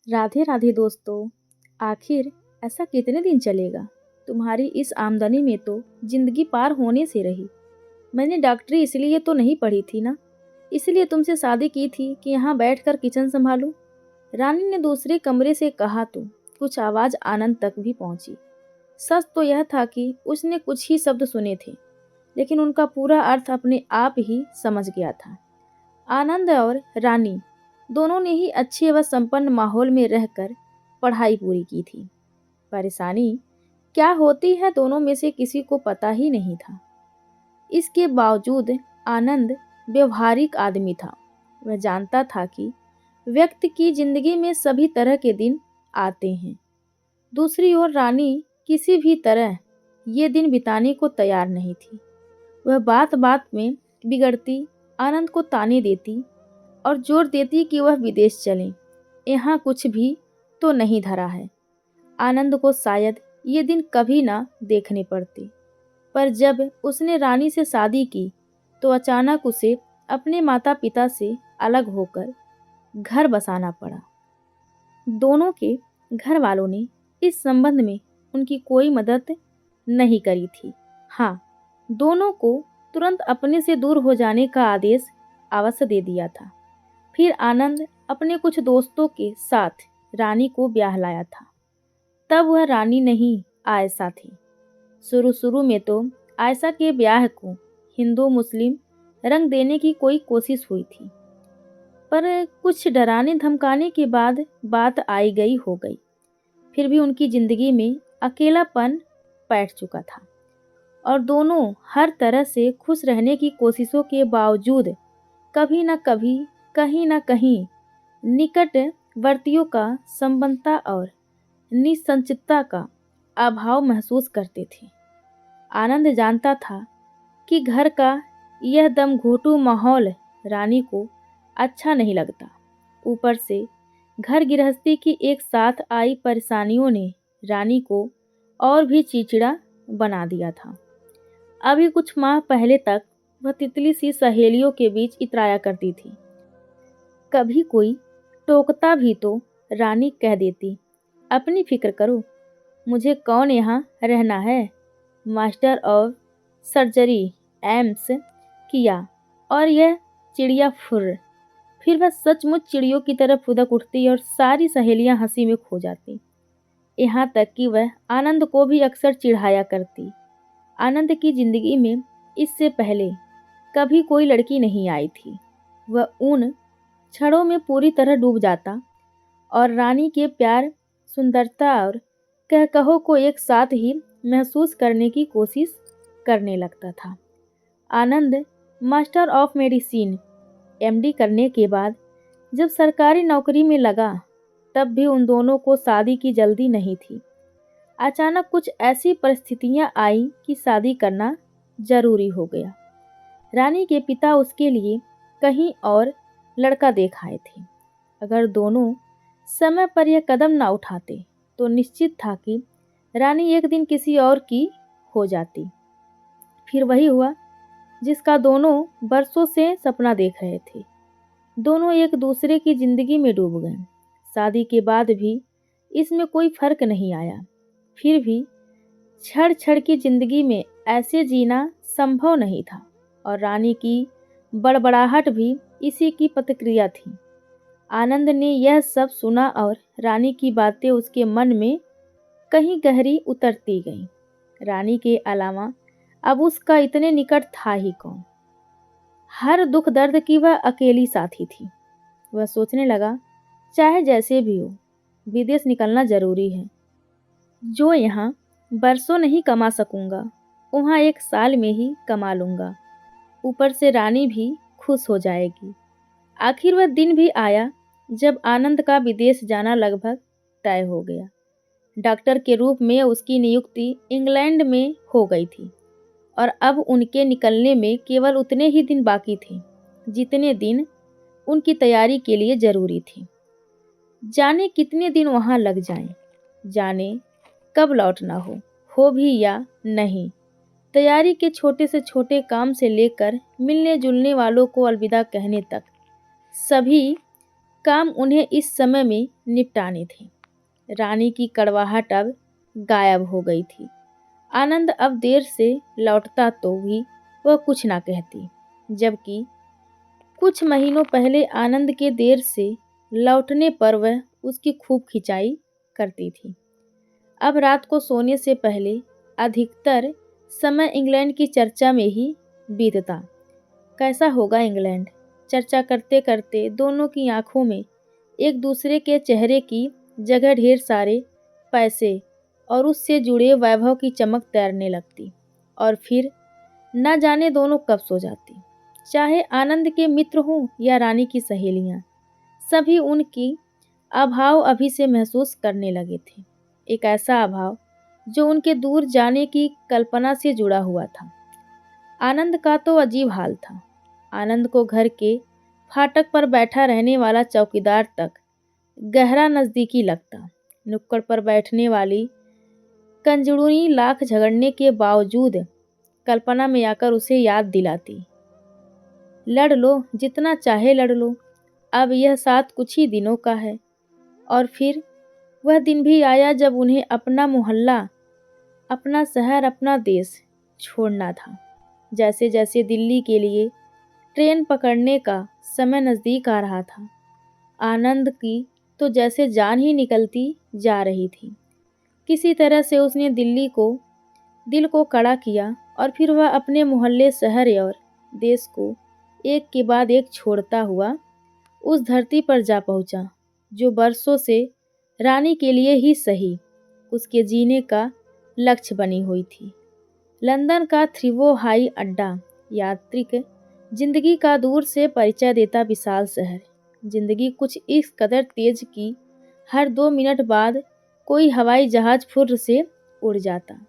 राधे राधे दोस्तों। आखिर ऐसा कितने दिन चलेगा? तुम्हारी इस आमदनी में तो जिंदगी पार होने से रही। मैंने डॉक्टरी इसलिए तो नहीं पढ़ी थी ना, इसलिए तुमसे शादी की थी कि यहाँ बैठकर किचन संभालूं। रानी ने दूसरे कमरे से कहा तो कुछ आवाज आनंद तक भी पहुंची। सच तो यह था कि उसने कुछ ही शब्द सुने थे, लेकिन उनका पूरा अर्थ अपने आप ही समझ गया था। आनंद और रानी दोनों ने ही अच्छे व संपन्न माहौल में रहकर पढ़ाई पूरी की थी। परेशानी क्या होती है दोनों में से किसी को पता ही नहीं था। इसके बावजूद आनंद व्यवहारिक आदमी था। वह जानता था कि व्यक्ति की जिंदगी में सभी तरह के दिन आते हैं। दूसरी ओर रानी किसी भी तरह ये दिन बिताने को तैयार नहीं थी। वह बात बात में बिगड़ती, आनंद को ताने देती और जोर देती कि वह विदेश चले। यहाँ कुछ भी तो नहीं धरा है। आनंद को शायद ये दिन कभी ना देखने पड़ते, पर जब उसने रानी से शादी की तो अचानक उसे अपने माता पिता से अलग होकर घर बसाना पड़ा। दोनों के घर वालों ने इस संबंध में उनकी कोई मदद नहीं करी थी। हाँ, दोनों को तुरंत अपने से दूर हो जाने का आदेश अवश्य दे दिया था। फिर आनंद अपने कुछ दोस्तों के साथ रानी को ब्याह लाया था। तब वह रानी नहीं, आयशा थी। शुरू शुरू में तो आयशा के ब्याह को हिंदू मुस्लिम रंग देने की कोई कोशिश हुई थी, पर कुछ डराने धमकाने के बाद बात आई गई हो गई। फिर भी उनकी जिंदगी में अकेलापन बैठ चुका था और दोनों हर तरह से खुश रहने की कोशिशों के बावजूद कभी न कभी, कहीं न कहीं निकटवर्तियों का संबंधता और निसंचितता का अभाव महसूस करते थे। आनंद जानता था कि घर का यह दमघोंटू माहौल रानी को अच्छा नहीं लगता। ऊपर से घर गृहस्थी की एक साथ आई परेशानियों ने रानी को और भी चिड़चिड़ा बना दिया था। अभी कुछ माह पहले तक वह तितली सी सहेलियों के बीच इतराया करती थी। कभी कोई टोकता भी तो रानी कह देती, अपनी फिक्र करो, मुझे कौन यहाँ रहना है। मास्टर ऑफ सर्जरी एम्स किया और यह चिड़िया फुर्र। फिर वह सचमुच चिड़ियों की तरह फुदक उठती और सारी सहेलियां हंसी में खो जाती। यहाँ तक कि वह आनंद को भी अक्सर चिढ़ाया करती। आनंद की जिंदगी में इससे पहले कभी कोई लड़की नहीं आई थी। वह उन क्षणों में पूरी तरह डूब जाता और रानी के प्यार, सुंदरता और कहकहो को एक साथ ही महसूस करने की कोशिश करने लगता था। आनंद मास्टर ऑफ मेडिसिन एमडी करने के बाद जब सरकारी नौकरी में लगा, तब भी उन दोनों को शादी की जल्दी नहीं थी। अचानक कुछ ऐसी परिस्थितियां आई कि शादी करना जरूरी हो गया। रानी के पिता उसके लिए कहीं और लड़का देख आए थे। अगर दोनों समय पर यह कदम ना उठाते तो निश्चित था कि रानी एक दिन किसी और की हो जाती। फिर वही हुआ जिसका दोनों बरसों से सपना देख रहे थे। दोनों एक दूसरे की जिंदगी में डूब गए। शादी के बाद भी इसमें कोई फर्क नहीं आया। फिर भी क्षण क्षण की जिंदगी में ऐसे जीना संभव नहीं था और रानी की बड़बड़ाहट भी इसी की प्रतिक्रिया थी। आनंद ने यह सब सुना और रानी की बातें उसके मन में कहीं गहरी उतरती गईं। रानी के अलावा अब उसका इतने निकट था ही कौन। हर दुख दर्द की वह अकेली साथी थी। वह सोचने लगा, चाहे जैसे भी हो, विदेश निकलना जरूरी है। जो यहाँ बरसों नहीं कमा सकूंगा, वहाँ एक साल में ही कमा लूंगा। ऊपर से रानी भी खुश हो जाएगी। आखिर वह दिन भी आया जब आनंद का विदेश जाना लगभग तय हो गया। डॉक्टर के रूप में उसकी नियुक्ति इंग्लैंड में हो गई थी और अब उनके निकलने में केवल उतने ही दिन बाकी थे जितने दिन उनकी तैयारी के लिए जरूरी थी। जाने कितने दिन वहाँ लग जाएं, जाने कब लौटना हो भी या नहीं। तैयारी के छोटे से छोटे काम से लेकर मिलने जुलने वालों को अलविदा कहने तक सभी काम उन्हें इस समय में निपटाने थे। रानी की कड़वाहट अब गायब हो गई थी। आनंद अब देर से लौटता तो भी वह कुछ ना कहती, जबकि कुछ महीनों पहले आनंद के देर से लौटने पर वह उसकी खूब खिंचाई करती थी। अब रात को सोने से पहले अधिकतर समय इंग्लैंड की चर्चा में ही बीतता। कैसा होगा इंग्लैंड? चर्चा करते करते दोनों की आंखों में एक दूसरे के चेहरे की जगह ढेर सारे पैसे और उससे जुड़े वैभव की चमक तैरने लगती, और फिर न जाने दोनों कब सो जाती। चाहे आनंद के मित्र हों या रानी की सहेलियां, सभी उनकी अभाव अभी से महसूस करने लगे थे। एक ऐसा अभाव जो उनके दूर जाने की कल्पना से जुड़ा हुआ था। आनंद का तो अजीब हाल था। आनंद को घर के फाटक पर बैठा रहने वाला चौकीदार तक गहरा नज़दीकी लगता। नुक्कड़ पर बैठने वाली कंजड़ुनी लाख झगड़ने के बावजूद कल्पना में आकर उसे याद दिलाती, लड़ लो जितना चाहे लड़ लो, अब यह साथ कुछ ही दिनों का है। और फिर वह दिन भी आया जब उन्हें अपना मोहल्ला, अपना शहर, अपना देश छोड़ना था। जैसे जैसे दिल्ली के लिए ट्रेन पकड़ने का समय नज़दीक आ रहा था, आनंद की तो जैसे जान ही निकलती जा रही थी। किसी तरह से उसने दिल को कड़ा किया और फिर वह अपने मोहल्ले, शहर और देश को एक के बाद एक छोड़ता हुआ उस धरती पर जा पहुंचा जो बरसों से रानी के लिए ही सही उसके जीने का लक्ष्य बनी हुई थी। लंदन का थ्रीवो हाई अड्डा, यात्रिक जिंदगी का दूर से परिचय देता विशाल शहर। जिंदगी कुछ इस कदर तेज कि हर 2 मिनट बाद कोई हवाई जहाज फुर्र से उड़ जाता।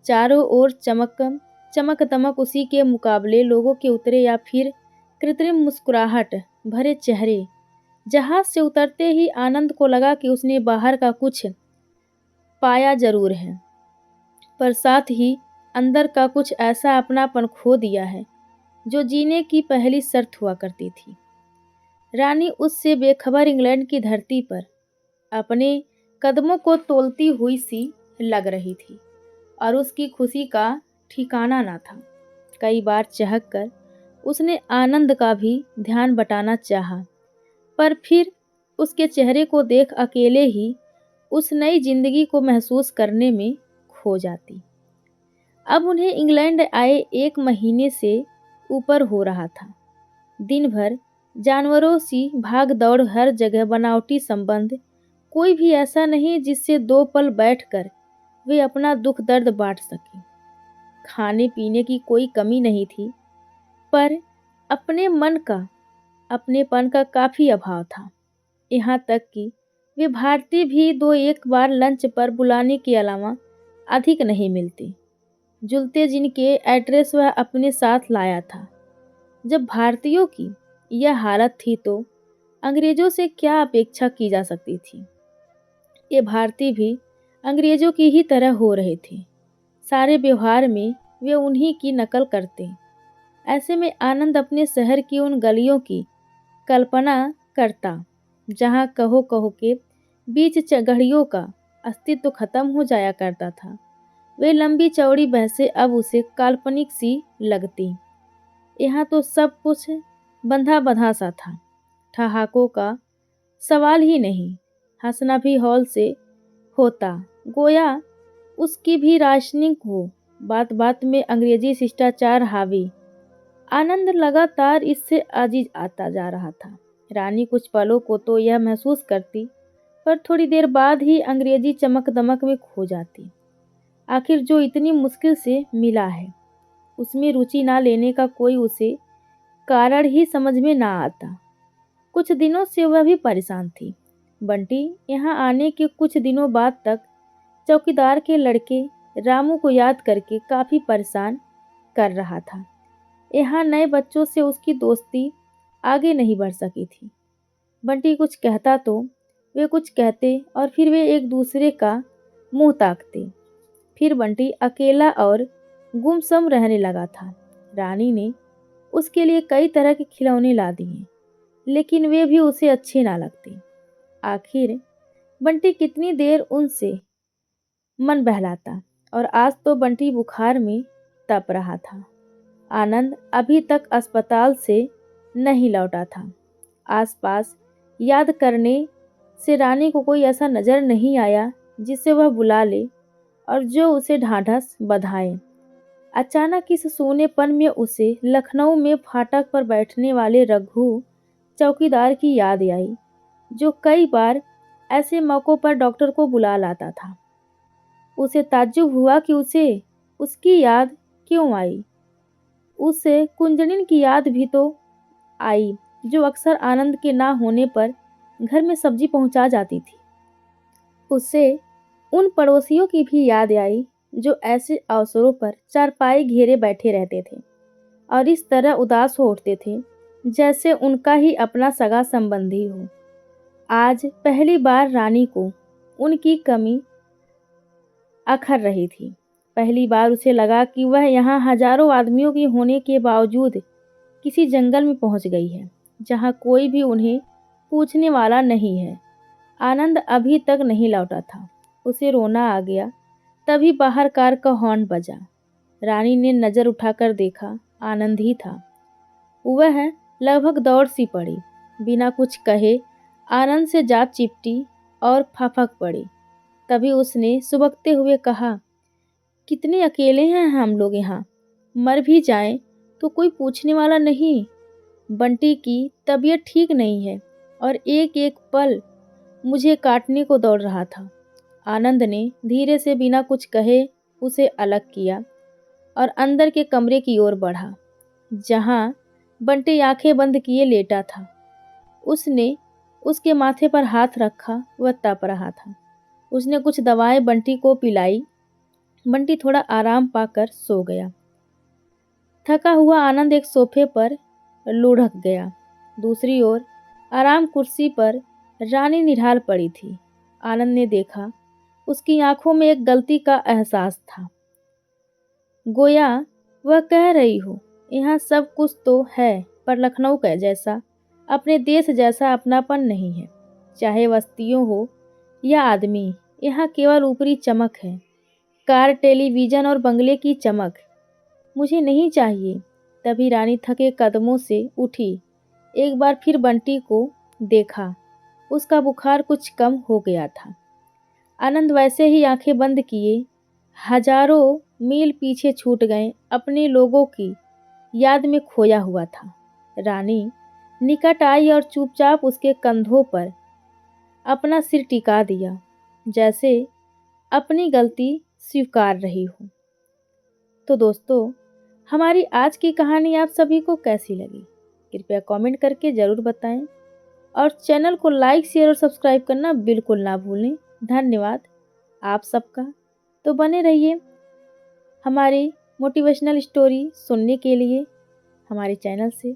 चारों ओर चमक दमक, उसी के मुकाबले लोगों के उतरे या फिर कृत्रिम मुस्कुराहट भरे चेहरे। जहाज से उतरते ही आनंद को लगा कि उसने बाहर का कुछ पाया जरूर है, पर साथ ही अंदर का कुछ ऐसा अपनापन खो दिया है जो जीने की पहली शर्त हुआ करती थी। रानी उससे बेखबर इंग्लैंड की धरती पर अपने कदमों को तोलती हुई सी लग रही थी और उसकी खुशी का ठिकाना ना था। कई बार चहक कर उसने आनंद का भी ध्यान बटाना चाहा, पर फिर उसके चेहरे को देख अकेले ही उस नई जिंदगी को महसूस करने में खो जाती। अब उन्हें इंग्लैंड आए 1 महीने से ऊपर हो रहा था। दिन भर जानवरों सी भाग दौड़, हर जगह बनावटी संबंध, कोई भी ऐसा नहीं जिससे 2 पल बैठकर वे अपना दुख दर्द बांट सकें। खाने पीने की कोई कमी नहीं थी, पर अपनेपन का काफ़ी अभाव था। यहाँ तक कि वे भारतीय भी 2-1 बार लंच पर बुलाने के अलावा अधिक नहीं मिलते जुलते, जिनके एड्रेस वह अपने साथ लाया था। जब भारतीयों की यह हालत थी तो अंग्रेज़ों से क्या अपेक्षा की जा सकती थी। ये भारतीय भी अंग्रेज़ों की ही तरह हो रहे थे। सारे व्यवहार में वे उन्हीं की नकल करते। ऐसे में आनंद अपने शहर की उन गलियों की कल्पना करता जहाँ कहो कहो के बीच घड़ियों का अस्तित्व खत्म हो जाया करता था। वे लंबी चौड़ी बहसें अब उसे काल्पनिक सी लगती। यहाँ तो सब कुछ बंधा बंधा सा था। ठहाकों का सवाल ही नहीं। हंसना भी हौल से होता, गोया उसकी भी राशनिंग हो। बात बात में अंग्रेजी शिष्टाचार हावी। आनंद लगातार इससे अजीज आता जा रहा था। रानी कुछ पलों को तो यह महसूस करती, पर थोड़ी देर बाद ही अंग्रेजी चमक दमक में खो जाती। आखिर जो इतनी मुश्किल से मिला है, उसमें रुचि ना लेने का कोई उसे कारण ही समझ में ना आता। कुछ दिनों से वह भी परेशान थी। बंटी यहाँ आने के कुछ दिनों बाद तक चौकीदार के लड़के रामू को याद करके काफ़ी परेशान कर रहा था। यहाँ नए बच्चों से उसकी दोस्ती आगे नहीं बढ़ सकी थी। बंटी कुछ कहता तो वे कुछ कहते और फिर वे एक दूसरे का मुंह ताकते। फिर बंटी अकेला और गुमसुम रहने लगा था। रानी ने उसके लिए कई तरह के खिलौने ला दिए, लेकिन वे भी उसे अच्छे ना लगते। आखिर बंटी कितनी देर उनसे मन बहलाता, और आज तो बंटी बुखार में तप रहा था। आनंद अभी तक अस्पताल से नहीं लौटा था। आसपास याद करने से रानी को कोई ऐसा नजर नहीं आया जिसे वह बुला ले और जो उसे ढांढस बंधाए। अचानक इस सूनेपन में उसे लखनऊ में फाटक पर बैठने वाले रघु चौकीदार की याद आई, जो कई बार ऐसे मौक़ों पर डॉक्टर को बुला लाता था। उसे ताज्जुब हुआ कि उसे उसकी याद क्यों आई। उसे कुंजड़िन की याद भी तो आई, जो अक्सर आनंद के ना होने पर घर में सब्जी पहुंचा जाती थी। उसे उन पड़ोसियों की भी याद आई जो ऐसे अवसरों पर चारपाई घेरे बैठे रहते थे और इस तरह उदास हो उठते थे जैसे उनका ही अपना सगा संबंधी हो। आज पहली बार रानी को उनकी कमी अखर रही थी। पहली बार उसे लगा कि वह यहाँ हजारों आदमियों की होने के बावजूद किसी जंगल में पहुंच गई है, जहाँ कोई भी उन्हें पूछने वाला नहीं है। आनंद अभी तक नहीं लौटा था। उसे रोना आ गया। तभी बाहर कार का हॉर्न बजा। रानी ने नज़र उठाकर देखा, आनंद ही था। वह लगभग दौड़ सी पड़ी, बिना कुछ कहे आनंद से जा चिपटी और फपक पड़ी। तभी उसने सुबकते हुए कहा, कितने अकेले हैं हम लोग यहाँ, मर भी जाएं तो कोई पूछने वाला नहीं। बंटी की तबीयत ठीक नहीं है और एक एक पल मुझे काटने को दौड़ रहा था। आनंद ने धीरे से बिना कुछ कहे उसे अलग किया और अंदर के कमरे की ओर बढ़ा, जहाँ बंटी आंखें बंद किए लेटा था। उसने उसके माथे पर हाथ रखा। वह तप रहा था। उसने कुछ दवाएं बंटी को पिलाई। बंटी थोड़ा आराम पाकर सो गया। थका हुआ आनंद एक सोफे पर लुढ़क गया। दूसरी ओर आराम कुर्सी पर रानी निढाल पड़ी थी। आनंद ने देखा, उसकी आंखों में एक गलती का एहसास था। गोया वह कह रही हो, यहाँ सब कुछ तो है पर लखनऊ का जैसा, अपने देश जैसा अपनापन नहीं है। चाहे बस्तियों हो या आदमी, यहाँ केवल ऊपरी चमक है, कार, टेलीविज़न और बंगले की चमक। मुझे नहीं चाहिए। तभी रानी थके कदमों से उठी। एक बार फिर बंटी को देखा। उसका बुखार कुछ कम हो गया था। आनंद वैसे ही आंखें बंद किए हजारों मील पीछे छूट गए, अपने लोगों की याद में खोया हुआ था। रानी निकट आई और चुपचाप उसके कंधों पर अपना सिर टिका दिया, जैसे अपनी गलती स्वीकार रही हो। तो दोस्तों, हमारी आज की कहानी आप सभी को कैसी लगी, कृपया कमेंट करके ज़रूर बताएं और चैनल को लाइक, शेयर और सब्सक्राइब करना बिल्कुल ना भूलें। धन्यवाद आप सबका। तो बने रहिए हमारी मोटिवेशनल स्टोरी सुनने के लिए हमारे चैनल से।